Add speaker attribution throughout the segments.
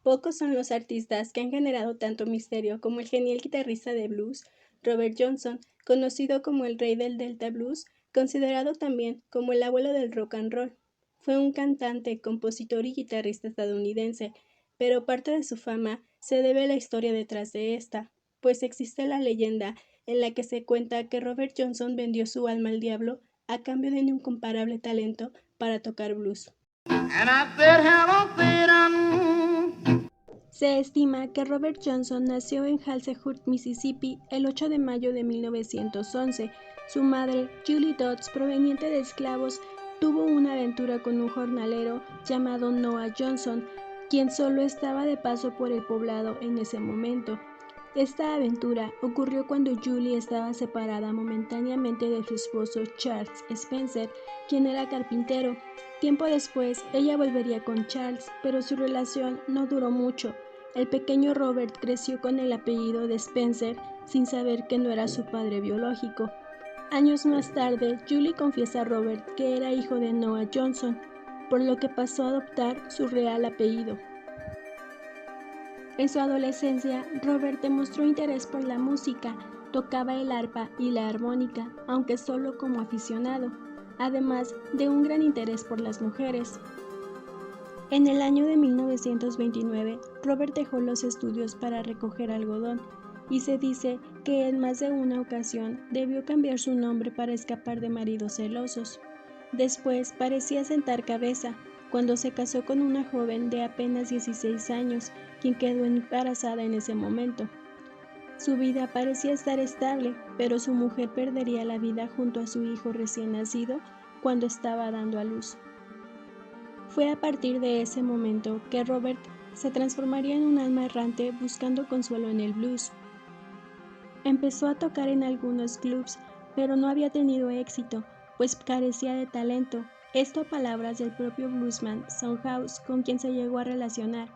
Speaker 1: Pocos son los artistas que han generado tanto misterio como el genial guitarrista de blues, Robert Johnson, conocido como el rey del Delta Blues, considerado también como el abuelo del rock and roll. Fue un cantante, compositor y guitarrista estadounidense, pero parte de su fama se debe a la historia detrás de esta, pues existe la leyenda en la que se cuenta que Robert Johnson vendió su alma al diablo a cambio de un incomparable talento para tocar blues. Se estima que Robert Johnson nació en Halstead, Mississippi, el 8 de mayo de 1911. Su madre, Julie Dodds, proveniente de esclavos, tuvo una aventura con un jornalero llamado Noah Johnson, quien solo estaba de paso por el poblado en ese momento. Esta aventura ocurrió cuando Julie estaba separada momentáneamente de su esposo Charles Spencer, quien era carpintero. Tiempo después, ella volvería con Charles, pero su relación no duró mucho. El pequeño Robert creció con el apellido de Spencer sin saber que no era su padre biológico. Años más tarde, Julie confiesa a Robert que era hijo de Noah Johnson, por lo que pasó a adoptar su real apellido. En su adolescencia, Robert demostró interés por la música, tocaba el arpa y la armónica, aunque solo como aficionado, además de un gran interés por las mujeres. En el año de 1929, Robert dejó los estudios para recoger algodón, y se dice que en más de una ocasión debió cambiar su nombre para escapar de maridos celosos. Después parecía sentar cabeza, cuando se casó con una joven de apenas 16 años, quien quedó embarazada en ese momento. Su vida parecía estar estable, pero su mujer perdería la vida junto a su hijo recién nacido cuando estaba dando a luz. Fue a partir de ese momento que Robert se transformaría en un alma errante buscando consuelo en el blues. Empezó a tocar en algunos clubs, pero no había tenido éxito, pues carecía de talento. Esto a palabras del propio bluesman Son-House, con quien se llegó a relacionar.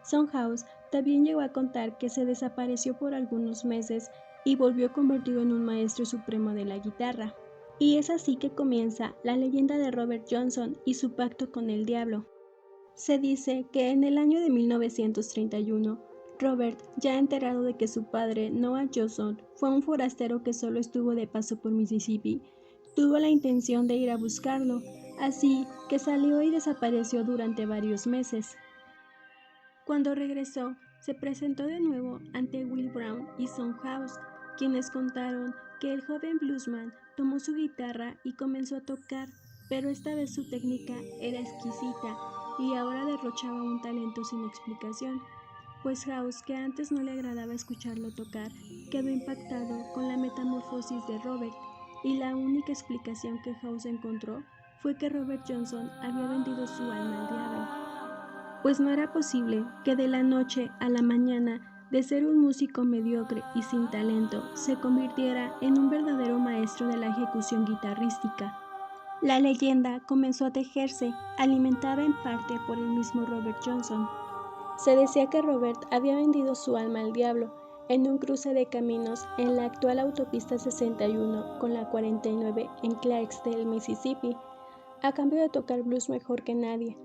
Speaker 1: Son-House también llegó a contar que se desapareció por algunos meses y volvió convertido en un maestro supremo de la guitarra. Y es así que comienza la leyenda de Robert Johnson y su pacto con el diablo. Se dice que en el año de 1931, Robert, ya enterado de que su padre, Noah Johnson, fue un forastero que solo estuvo de paso por Mississippi, tuvo la intención de ir a buscarlo, así que salió y desapareció durante varios meses. Cuando regresó, se presentó de nuevo ante Will Brown y Son-House, quienes contaron que el joven bluesman tomó su guitarra y comenzó a tocar, pero esta vez su técnica era exquisita y ahora derrochaba un talento sin explicación, pues House, que antes no le agradaba escucharlo tocar, quedó impactado con la metamorfosis de Robert, y la única explicación que House encontró fue que Robert Johnson había vendido su alma al diablo, pues no era posible que de la noche a la mañana, de ser un músico mediocre y sin talento, se convirtiera en un verdadero maestro de la ejecución guitarrística. La leyenda comenzó a tejerse, alimentada en parte por el mismo Robert Johnson. Se decía que Robert había vendido su alma al diablo en un cruce de caminos en la actual autopista 61 con la 49 en Clarksdale, Mississippi, a cambio de tocar blues mejor que nadie.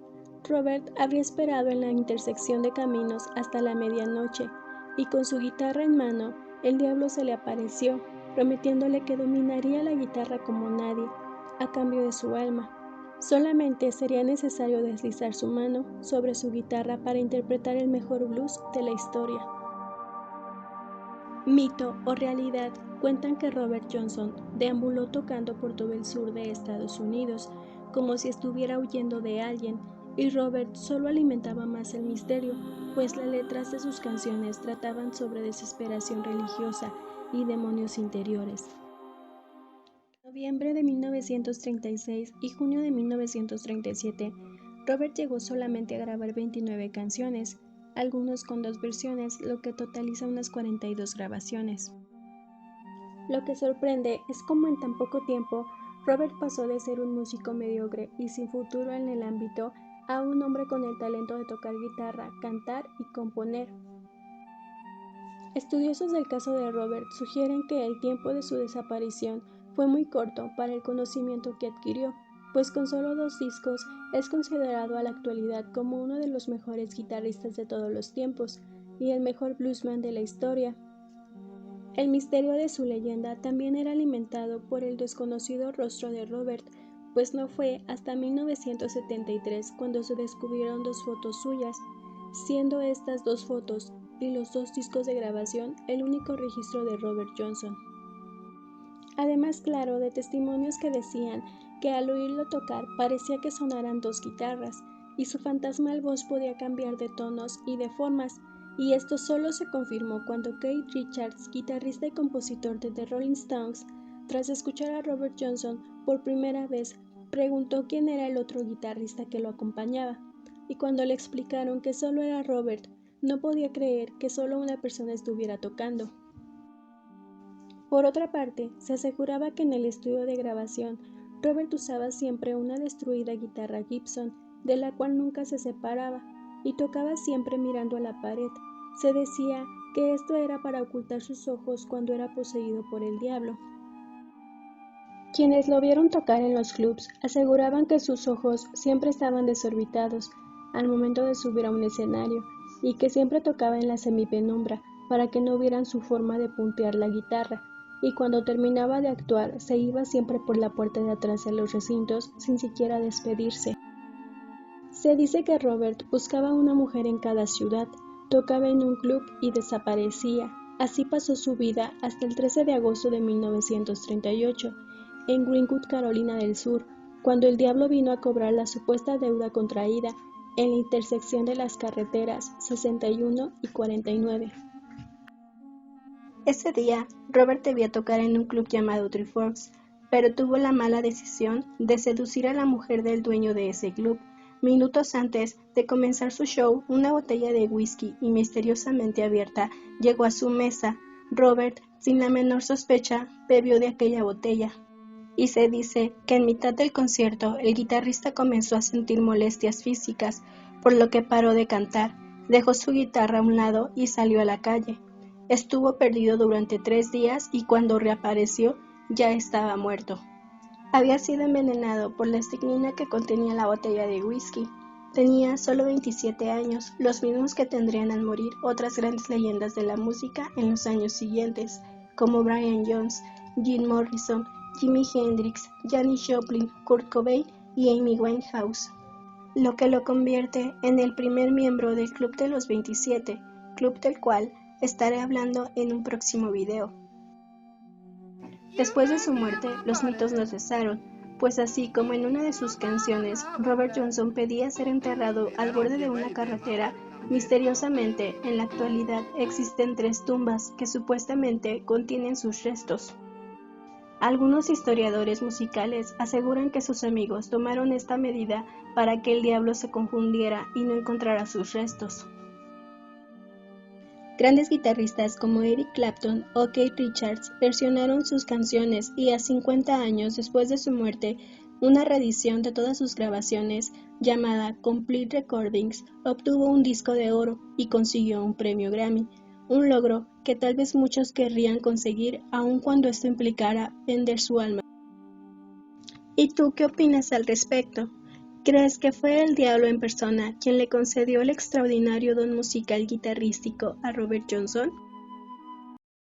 Speaker 1: Robert habría esperado en la intersección de caminos hasta la medianoche, y con su guitarra en mano, el diablo se le apareció, prometiéndole que dominaría la guitarra como nadie, a cambio de su alma. Solamente sería necesario deslizar su mano sobre su guitarra para interpretar el mejor blues de la historia. Mito o realidad, cuentan que Robert Johnson deambuló tocando por todo el sur de Estados Unidos, como si estuviera huyendo de alguien, y Robert solo alimentaba más el misterio, pues las letras de sus canciones trataban sobre desesperación religiosa y demonios interiores. Noviembre de 1936 y junio de 1937, Robert llegó solamente a grabar 29 canciones, algunos con 2 versiones, lo que totaliza unas 42 grabaciones. Lo que sorprende es cómo en tan poco tiempo Robert pasó de ser un músico mediocre y sin futuro en el ámbito a un hombre con el talento de tocar guitarra, cantar y componer. Estudiosos del caso de Robert sugieren que el tiempo de su desaparición fue muy corto para el conocimiento que adquirió, pues con solo 2 discos es considerado a la actualidad como uno de los mejores guitarristas de todos los tiempos y el mejor bluesman de la historia. El misterio de su leyenda también era alimentado por el desconocido rostro de Robert, pues no fue hasta 1973 cuando se descubrieron 2 fotos suyas, siendo estas 2 fotos y los 2 discos de grabación el único registro de Robert Johnson. Además, claro, de testimonios que decían que al oírlo tocar parecía que sonaran 2 guitarras, y su fantasmal voz podía cambiar de tonos y de formas, y esto solo se confirmó cuando Keith Richards, guitarrista y compositor de The Rolling Stones, tras escuchar a Robert Johnson por primera vez, preguntó quién era el otro guitarrista que lo acompañaba, y cuando le explicaron que solo era Robert, no podía creer que solo una persona estuviera tocando. Por otra parte, se aseguraba que en el estudio de grabación, Robert usaba siempre una destruida guitarra Gibson, de la cual nunca se separaba, y tocaba siempre mirando a la pared. Se decía que esto era para ocultar sus ojos cuando era poseído por el diablo. Quienes lo vieron tocar en los clubs aseguraban que sus ojos siempre estaban desorbitados al momento de subir a un escenario, y que siempre tocaba en la semipenumbra para que no vieran su forma de puntear la guitarra, y cuando terminaba de actuar se iba siempre por la puerta de atrás de los recintos sin siquiera despedirse. Se dice que Robert buscaba una mujer en cada ciudad, tocaba en un club y desaparecía. Así pasó su vida hasta el 13 de agosto de 1938, en Greenwood, Carolina del Sur, cuando el diablo vino a cobrar la supuesta deuda contraída en la intersección de las carreteras 61 y 49. Ese día, Robert debía tocar en un club llamado Three Forks, pero tuvo la mala decisión de seducir a la mujer del dueño de ese club. Minutos antes de comenzar su show, una botella de whisky y misteriosamente abierta llegó a su mesa. Robert, sin la menor sospecha, bebió de aquella botella. Y se dice que en mitad del concierto el guitarrista comenzó a sentir molestias físicas, por lo que paró de cantar, dejó su guitarra a un lado y salió a la calle. Estuvo perdido durante 3 días y cuando reapareció ya estaba muerto. Había sido envenenado por la estricnina que contenía la botella de whisky. Tenía solo 27 años, los mismos que tendrían al morir otras grandes leyendas de la música en los años siguientes, como Brian Jones, Jim Morrison, Jimi Hendrix, Janis Joplin, Kurt Cobain y Amy Winehouse, lo que lo convierte en el primer miembro del Club de los 27, club del cual estaré hablando en un próximo video. Después de su muerte, los mitos no cesaron, pues así como en una de sus canciones, Robert Johnson pedía ser enterrado al borde de una carretera, misteriosamente, en la actualidad existen 3 tumbas que supuestamente contienen sus restos. Algunos historiadores musicales aseguran que sus amigos tomaron esta medida para que el diablo se confundiera y no encontrara sus restos. Grandes guitarristas como Eric Clapton o Keith Richards versionaron sus canciones y a 50 años después de su muerte, una reedición de todas sus grabaciones, llamada Complete Recordings, obtuvo un disco de oro y consiguió un premio Grammy, un logro que tal vez muchos querrían conseguir aun cuando esto implicara vender su alma. ¿Y tú qué opinas al respecto? ¿Crees que fue el diablo en persona quien le concedió el extraordinario don musical guitarrístico a Robert Johnson?